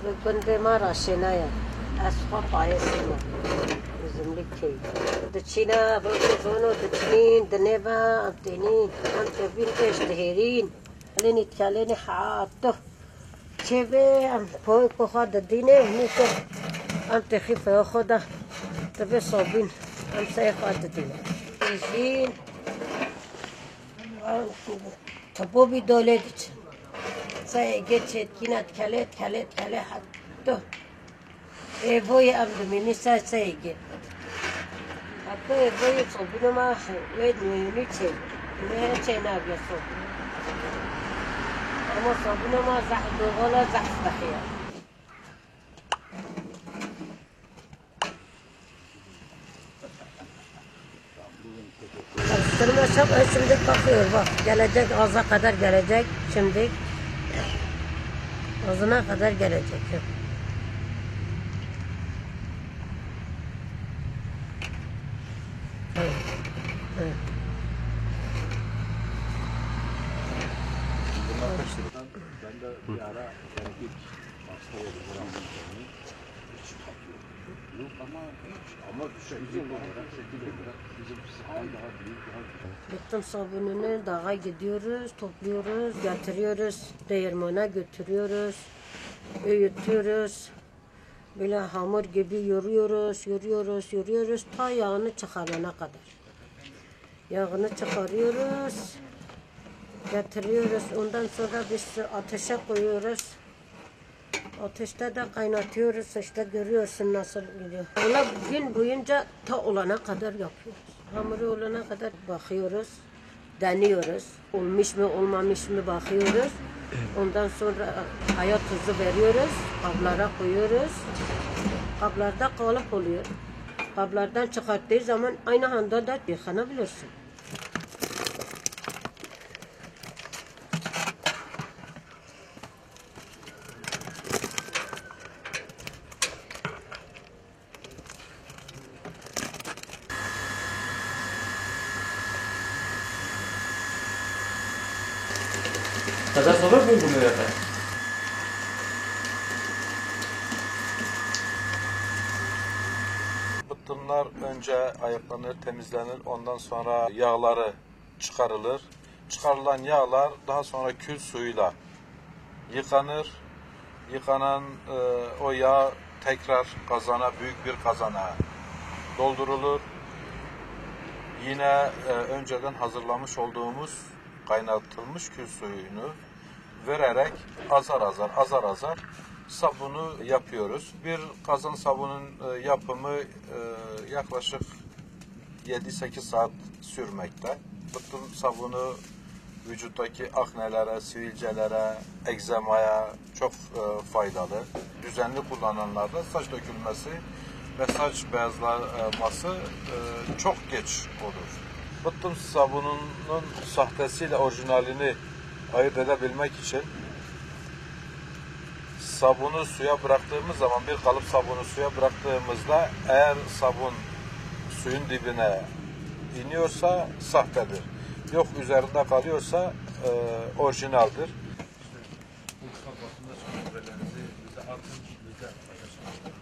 بگنده ما راشنایه از خواه پایسیمه زملیک کی دچینا بوزونو دچنین دنبا امتینی امتبین اشتهرین لینی تکالینی حاطه چه به ام پای کخواد دینه نیکه ام تخیفه خدا تبه صابین ام سیخواد دینه ایشین تبو بی دوله دیچن سایگه چید کینات کله حتی ایوی ام دمینی سایگه حتی ایوی صابین ما وید میونی چه نه چه نبیه صابین اما صابین ما زحف دوغالا زحف بخیه Sırma şap şimdi bakıyor bak gelecek ağza kadar gelecek şimdi ağzına kadar gelecek. Evet. Evet. Ben de bir ara ilk başta yok ama şekil olarak bizim sıkıntı daha büyük, daha güzel. Bıktım sabununu dağa gidiyoruz, topluyoruz, getiriyoruz, değirmana götürüyoruz, öğütüyoruz. Böyle hamur gibi yoruyoruz ta yağını çıkarana kadar. Yağını çıkarıyoruz, getiriyoruz. Ondan sonra biz ateşe koyuyoruz. Ateşte de kaynatıyoruz. İşte görüyorsun nasıl gidiyor. Ona gün boyunca ta olana kadar yapıyoruz. Hamuru olana kadar bakıyoruz, deniyoruz. Olmuş mu olmamış mı bakıyoruz. Ondan sonra kaya tuzu veriyoruz. Kaplara koyuyoruz. Kaplarda kalıp oluyor. Kaplardan çıkarttığı zaman aynı anda da yıkanabilirsin. Kadar sonra mı bunu yapar? Bunlar önce ayıklanır, temizlenir. Ondan sonra yağları çıkarılır. Çıkarılan yağlar daha sonra kül suyuyla yıkanır. Yıkanan o yağ tekrar kazana, büyük bir kazana doldurulur. Yine önceden hazırlamış olduğumuz kaynatılmış kül suyunu vererek azar azar sabunu yapıyoruz. Bir kazan sabunun yapımı yaklaşık 7-8 saat sürmekte. Bütün sabunu vücuttaki aknelere, sivilcelere, egzamaya çok faydalı. Düzenli kullananlarda saç dökülmesi ve saç beyazlaması çok geç olur. Bütün sabunun sahtesiyle orijinalini ayırt edebilmek için sabunu suya bıraktığımız zaman, bir kalıp sabunu suya bıraktığımızda eğer sabun suyun dibine iniyorsa sahtedir. Yok üzerinde kalıyorsa orijinaldir. Bu kitap basında şifrelerinizi bize atın, bize paylaşın.